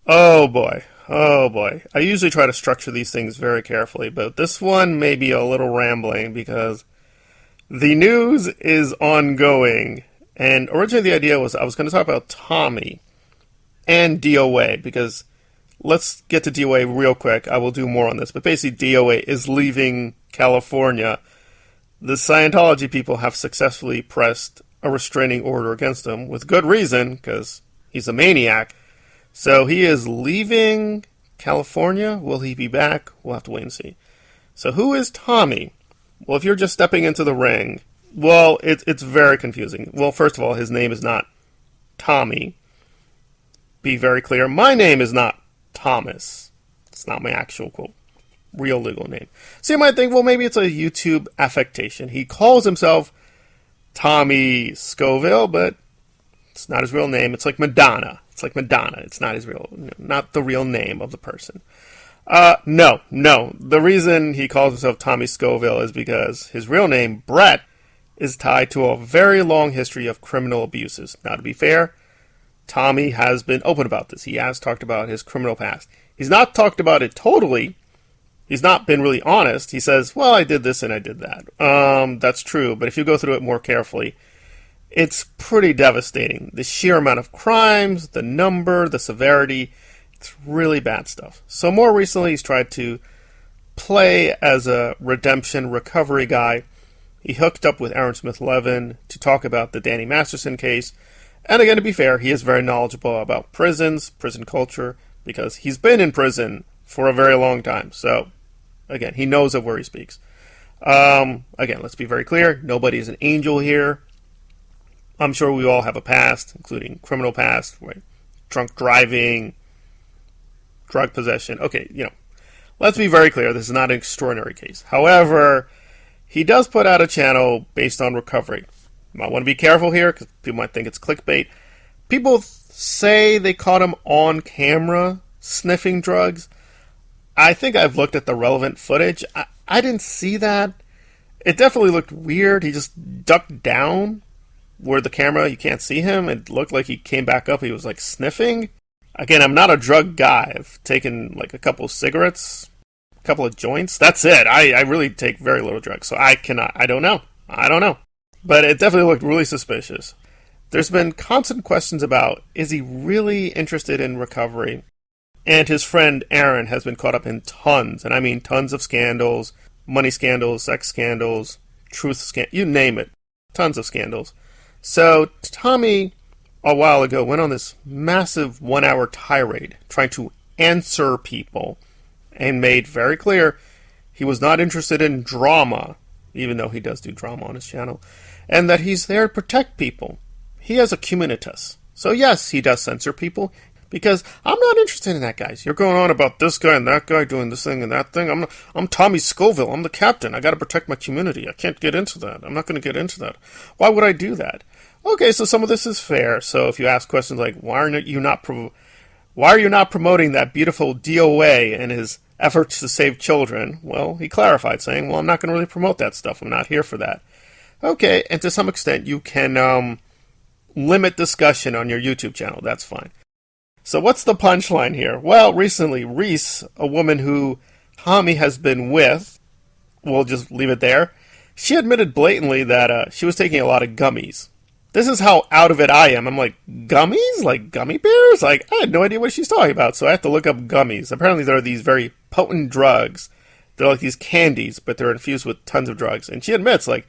Oh boy. Oh boy. I usually try to structure these things very carefully, but this one may be a little rambling because the news is ongoing. And originally the idea was I was going to talk about Tommy and DOA because let's get to DOA real quick. I will do more on this, but basically DOA is leaving California. The Scientology people have successfully pressed a restraining order against him with good reason because he's a maniac. So he is leaving California. Will he be back? We'll have to wait and see. So who is Tommy? Well, if you're just stepping into the ring, well, it's very confusing. Well, first of all, his name is not Tommy. Be very clear. My name is not Thomas. It's not my actual, quote, real legal name. So you might think, well, maybe it's a YouTube affectation. He calls himself Tommy Scoville, but it's not his real name. It's like Madonna. It's like Madonna. It's not his real, not the real name of the person. No. The reason he calls himself Tommy Scoville is because his real name, Brett, is tied to a very long history of criminal abuses. Now, to be fair, Tommy has been open about this. He has talked about his criminal past. He's not talked about it totally. He's not been really honest. He says, well, I did this and I did that. That's true, but if you go through it more carefully, it's pretty devastating. The sheer amount of crimes, the number, the severity, it's really bad stuff. So more recently, he's tried to play as a redemption recovery guy. He hooked up with Smith-Levin to talk about the Danny Masterson case. And again, to be fair, he is very knowledgeable about prisons, prison culture, because he's been in prison for a very long time. So, again, he knows of where he speaks. Again, let's be very clear. Nobody is an angel here. I'm sure we all have a past, including criminal past, right? Drunk driving, drug possession. Okay, let's be very clear. This is not an extraordinary case. However, he does put out a channel based on recovery. You might want to be careful here because people might think it's clickbait. People say they caught him on camera sniffing drugs. I think I've looked at the relevant footage. I didn't see that. It definitely looked weird. He just ducked down where the camera, you can't see him. It looked like he came back up. He was like sniffing. Again, I'm not a drug guy. I've taken like a couple of cigarettes, a couple of joints. That's it. I really take very little drugs. So I don't know. But it definitely looked really suspicious. There's been constant questions about, is he really interested in recovery? And his friend Aaron has been caught up in tons, and I mean tons of scandals, money scandals, sex scandals, truth scandals, you name it. Tons of scandals. So Tommy, a while ago, went on this massive 1-hour tirade trying to answer people and made very clear he was not interested in drama, even though he does do drama on his channel, and that he's there to protect people. He has a communitas. So yes, he does censor people, because I'm not interested in that, guys. You're going on about this guy and that guy doing this thing and that thing. I'm Tommy Scoville. I'm the captain. I got to protect my community. I can't get into that. I'm not going to get into that. Why would I do that? Okay, so some of this is fair. So if you ask questions like, why are you not promoting that beautiful DOA and his efforts to save children? Well, he clarified, saying, well, I'm not going to really promote that stuff. I'm not here for that. Okay, and to some extent, you can limit discussion on your YouTube channel. That's fine. So what's the punchline here? Well, recently, Reese, a woman who Tommy has been with, we'll just leave it there, she admitted blatantly that she was taking a lot of gummies. This is how out of it I am. I'm like, gummies? Like gummy bears? Like, I had no idea what she's talking about, so I have to look up gummies. Apparently there are these very potent drugs. They're like these candies, but they're infused with tons of drugs. And she admits, like,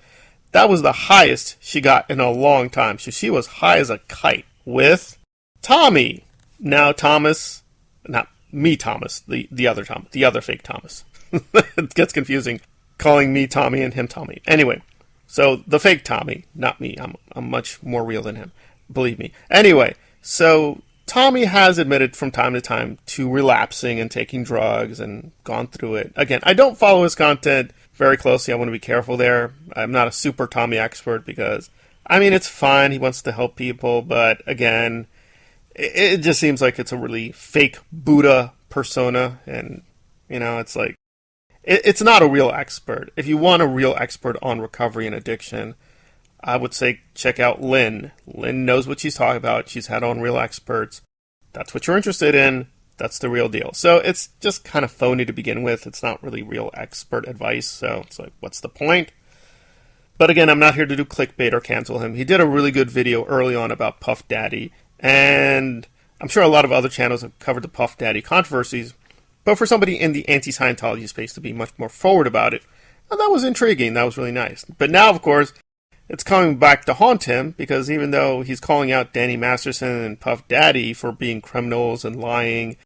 that was the highest she got in a long time. So she was high as a kite with Tommy. Now Thomas, not me Thomas, the other Thomas, the other fake Thomas. It gets confusing calling me Tommy and him Tommy. Anyway, so the fake Tommy, not me. I'm much more real than him. Believe me. Anyway, so Tommy has admitted from time to time to relapsing and taking drugs and gone through it. Again, I don't follow his content very closely. I want to be careful there. I'm not a super Tommy expert because, I mean, it's fine. He wants to help people, but again, it just seems like it's a really fake Buddha persona, and, it's like, it's not a real expert. If you want a real expert on recovery and addiction, I would say check out Lynn. Lynn knows what she's talking about. She's had on real experts. That's what you're interested in. That's the real deal. So it's just kind of phony to begin with. It's not really real expert advice, so it's like, what's the point? But again, I'm not here to do clickbait or cancel him. He did a really good video early on about Puff Daddy, and I'm sure a lot of other channels have covered the Puff Daddy controversies, but for somebody in the anti-Scientology space to be much more forward about it, well, that was intriguing. That was really nice. But now, of course, it's coming back to haunt him, because even though he's calling out Danny Masterson and Puff Daddy for being criminals and lying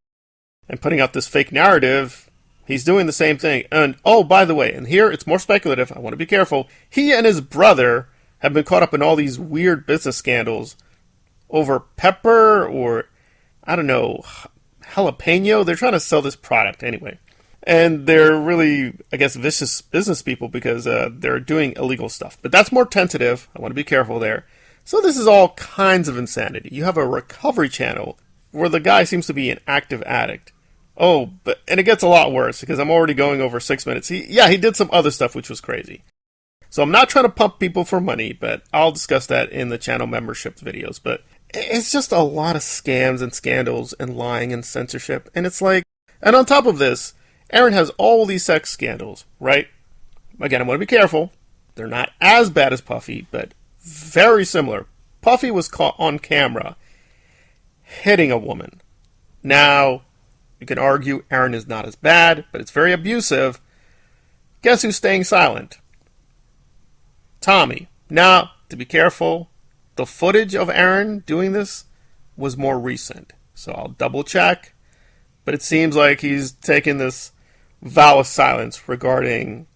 and putting out this fake narrative, he's doing the same thing. And, oh, by the way, and here it's more speculative, I want to be careful, he and his brother have been caught up in all these weird business scandals over pepper or, I don't know, jalapeno. They're trying to sell this product anyway. And they're really, I guess, vicious business people because they're doing illegal stuff. But that's more tentative. I want to be careful there. So this is all kinds of insanity. You have a recovery channel where the guy seems to be an active addict. Oh, and it gets a lot worse because I'm already going over 6 minutes. He did some other stuff which was crazy. So I'm not trying to pump people for money, but I'll discuss that in the channel membership videos. But it's just a lot of scams and scandals and lying and censorship. And it's like, and on top of this, Aaron has all these sex scandals, right? Again, I want to be careful. They're not as bad as Puffy, but very similar. Puffy was caught on camera hitting a woman. Now, you can argue Aaron is not as bad, but it's very abusive. Guess who's staying silent? Tommy. Now, to be careful, the footage of Aaron doing this was more recent. So I'll double check. But it seems like he's taken this vow of silence regarding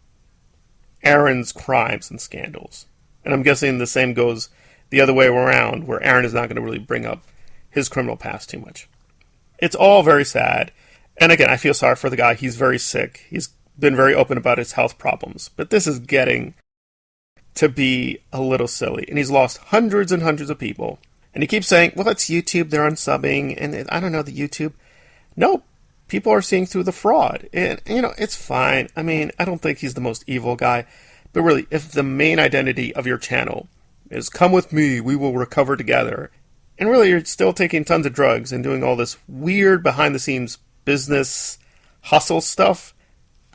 Aaron's crimes and scandals. And I'm guessing the same goes the other way around, where Aaron is not going to really bring up his criminal past too much. It's all very sad. And again, I feel sorry for the guy. He's very sick. He's been very open about his health problems. But this is getting to be a little silly. And he's lost hundreds and hundreds of people. And he keeps saying, well, it's YouTube. They're unsubbing. And I don't know, the YouTube. Nope. People are seeing through the fraud. And, it's fine. I mean, I don't think he's the most evil guy. But really, if the main identity of your channel is come with me, we will recover together, and really you're still taking tons of drugs and doing all this weird behind-the-scenes business hustle stuff,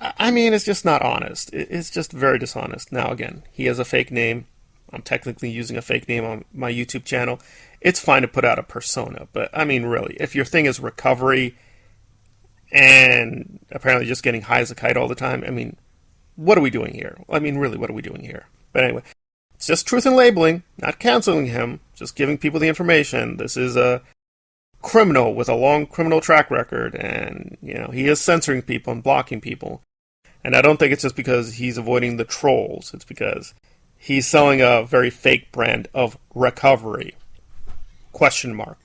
I mean, it's just not honest. It's just very dishonest. Now, again, he has a fake name. I'm technically using a fake name on my YouTube channel. It's fine to put out a persona. But, I mean, really, if your thing is recovery and apparently just getting high as a kite all the time, I mean, what are we doing here? I mean, really, what are we doing here? But anyway, it's just truth in labeling, not canceling him, just giving people the information. This is a criminal with a long criminal track record, and, he is censoring people and blocking people. And I don't think it's just because he's avoiding the trolls. It's because he's selling a very fake brand of recovery. Question mark.